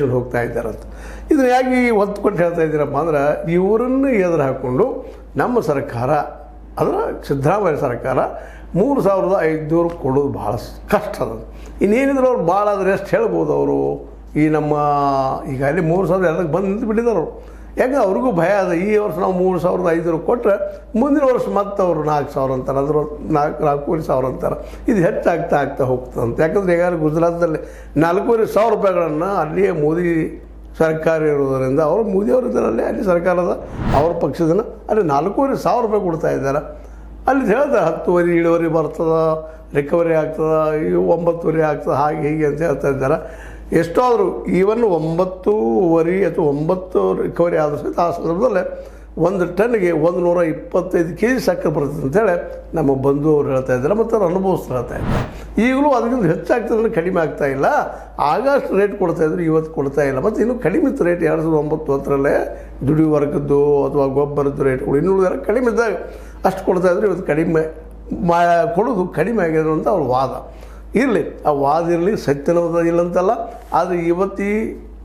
ಹೋಗ್ತಾ ಇದ್ದಾರಂತ. ಇದನ್ನು ಯಾಕೆ ಒತ್ತು ಕೊಟ್ಟು ಹೇಳ್ತಾ ಇದ್ದೀರಪ್ಪ ಅಂದ್ರೆ, ಇವರನ್ನು ಎದುರು ಹಾಕ್ಕೊಂಡು ನಮ್ಮ ಸರ್ಕಾರ, ಅದರ ಸಿದ್ದರಾಮಯ್ಯ ಸರ್ಕಾರ 3,500 ಕೊಡೋದು ಭಾಳ ಕಷ್ಟ ಅದ. ಇನ್ನೇನಿದ್ರು ಅವ್ರು ಭಾಳ ಆದರೆ ಎಷ್ಟು ಹೇಳ್ಬೋದು ಅವರು? ಈ ನಮ್ಮ ಈಗಾಗಲೇ 3,000 ಬಂದು ನಿಂತು ಬಿಟ್ಟಿದ್ದಾರೆ ಅವರು. ಯಾಕೆ ಅವ್ರಿಗೂ ಭಯ ಅದ, ಈ ವರ್ಷ ನಾವು 3,500 ಕೊಟ್ಟರೆ ಮುಂದಿನ ವರ್ಷ ಮತ್ತೆ ಅವರು 4,000 ಅಂತಾರೆ, ಅದ್ರ 4,500 ಅಂತಾರೆ. ಇದು ಹೆಚ್ಚಾಗ್ತಾ ಹೋಗ್ತದಂತೆ. ಯಾಕಂದರೆ ಈಗಾಗಲೇ ಗುಜರಾತ್ದಲ್ಲಿ 4,500 ರೂಪಾಯಿಗಳನ್ನು ಅಲ್ಲಿಯೇ ಮೋದಿ ಸರ್ಕಾರ ಇರೋದರಿಂದ ಅವರು ಮೋದಿಯವರು ಇದ್ದಾರಲ್ಲೇ, ಅಲ್ಲಿ ಸರ್ಕಾರದ ಅವ್ರ ಪಕ್ಷದನ್ನ ಅಲ್ಲಿ 4,500 ರೂಪಾಯಿ ಕೊಡ್ತಾ ಇದ್ದಾರೆ. ಅಲ್ಲಿ ಹೇಳ್ತಾರೆ 10 ಇಳುವರಿ ಬರ್ತದೆ, ರಿಕವರಿ ಆಗ್ತದೆ, 9 ಆಗ್ತದೆ, ಹಾಗೆ ಹೀಗೆ ಅಂತ ಹೇಳ್ತಾ ಇದ್ದಾರೆ. ಎಷ್ಟಾದರೂ ಈವನ್ 9 ಅಥವಾ 9 ರಿಕವರಿ ಆದರೂ ಸಹಿತ ಆ ಸಂದರ್ಭದಲ್ಲೇ 1 ಟನ್ಗೆ 125 kg ಸಕ್ಕರೆ ಬರ್ತದೆ ಅಂತೇಳಿ ನಮ್ಮ ಬಂಧು ಅವರು ಹೇಳ್ತಾ ಇದ್ದಾರೆ, ಮತ್ತು ಅವ್ರು ಅನುಭವಿಸ್ತಾ ಹೇಳ್ತಾ ಇದ್ದಾರೆ. ಈಗಲೂ ಅದಕ್ಕಿಂತ ಹೆಚ್ಚಾಗ್ತದೆ, ಕಡಿಮೆ ಆಗ್ತಾ ಇಲ್ಲ. ಆಗಷ್ಟು ರೇಟ್ ಕೊಡ್ತಾಯಿದ್ರು, ಇವತ್ತು ಕೊಡ್ತಾ ಇಲ್ಲ. ಮತ್ತು ಇನ್ನೂ ಕಡಿಮೆ ಇತ್ತು ರೇಟ್ 2009 ದುಡಿಯುವ ವರ್ಗದ್ದು ಅಥವಾ ಗೊಬ್ಬರದ್ದು ರೇಟ್ಗಳು ಇನ್ನುಳಿದಾರೆ ಕಡಿಮೆ ಇದ್ದಾಗ ಅಷ್ಟು ಕೊಡ್ತಾಯಿದ್ರು. ಇವತ್ತು ಕಡಿಮೆ ಕೊಡೋದು ಕಡಿಮೆ ಆಗಿದೆ ಅಂತ ಅವ್ರ ವಾದ. ಇರಲಿ, ಆ ವಾದ ಇರಲಿ, ಸತ್ಯನೋದ ಇಲ್ಲಂತಲ್ಲ. ಆದರೆ ಇವತ್ತು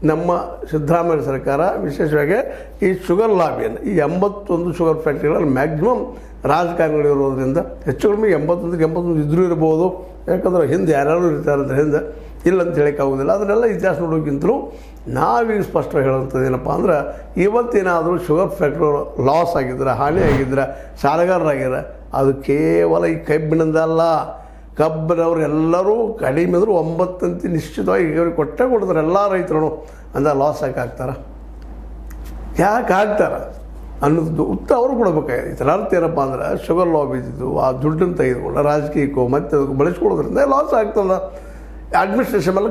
ನಮ್ಮ ಸಿದ್ದರಾಮಯ್ಯ ಸರ್ಕಾರ ವಿಶೇಷವಾಗಿ ಈ ಶುಗರ್ ಲಾಬಿಯನ್ನು, ಈ 81 ಶುಗರ್ ಫ್ಯಾಕ್ಟ್ರಿಗಳಲ್ಲಿ ಮ್ಯಾಕ್ಸಿಮಮ್ ರಾಜಕಾರಣಿಗಳಿರೋದ್ರಿಂದ ಹೆಚ್ಚು ಕಡಿಮೆ 81 ಇದ್ರೂ ಇರ್ಬೋದು. ಯಾಕಂದ್ರೆ ಹಿಂದೆ ಯಾರ್ಯಾರು ಇರ್ತಾರೆ ಅಂದರೆ ಹಿಂದೆ ಇಲ್ಲ ಅಂತ ಹೇಳೋಕ್ಕಾಗೋದಿಲ್ಲ. ಅದನ್ನೆಲ್ಲ ಇತಿಹಾಸ ನೋಡೋಕ್ಕಿಂತಲೂ ನಾವೀಗ ಸ್ಪಷ್ಟವಾಗಿ ಹೇಳೋಂಥದ್ದು ಏನಪ್ಪ ಅಂದ್ರೆ, ಇವತ್ತೇನಾದರೂ ಶುಗರ್ ಫ್ಯಾಕ್ಟ್ರಿ ಲಾಸ್ ಆಗಿದ್ರೆ, ಹಾನಿ ಆಗಿದ್ರೆ, ಸಾಲಗಾರರಾಗಿದ್ರೆ ಅದು ಕೇವಲ ಈ ಕಬ್ಬಿಣದಲ್ಲ. ಕಬ್ಬಿನವ್ರು ಎಲ್ಲರೂ ಕಡಿಮೆ ಅಂದರೂ 9 ಅಂತ ನಿಶ್ಚಿತವಾಗಿ ಈಗ ಕೊಟ್ಟೆ ಕೊಡ್ತಾರೆ ಎಲ್ಲ ರೈತರು. ಅಂದ್ರೆ ಲಾಸ್ ಆಗ್ತಾರೆ, ಯಾಕೆ ಆಗ್ತಾರೆ ಅನ್ನೋದು ಉತ್ತರ ಅವರು ಕೊಡಬೇಕಾಗಿದೆ. ಇದರ ಅರ್ಥ ಏನಪ್ಪ ಅಂದ್ರೆ, ಶುಗರ್ ಲಾಬ್ ಇದ್ದಿದ್ದು ಆ ದುಡ್ಡನ್ನು ತೆಗೆದುಕೊಂಡು ರಾಜಕೀಯಕ್ಕೂ ಮತ್ತು ಅದಕ್ಕೂ ಬಳಸ್ಕೊಳ್ಳೋದ್ರಿಂದ ಲಾಸ್ ಆಗ್ತದೆ. ಅಡ್ಮಿನಿಸ್ಟ್ರೇಷನ್ ಮೇಲೆ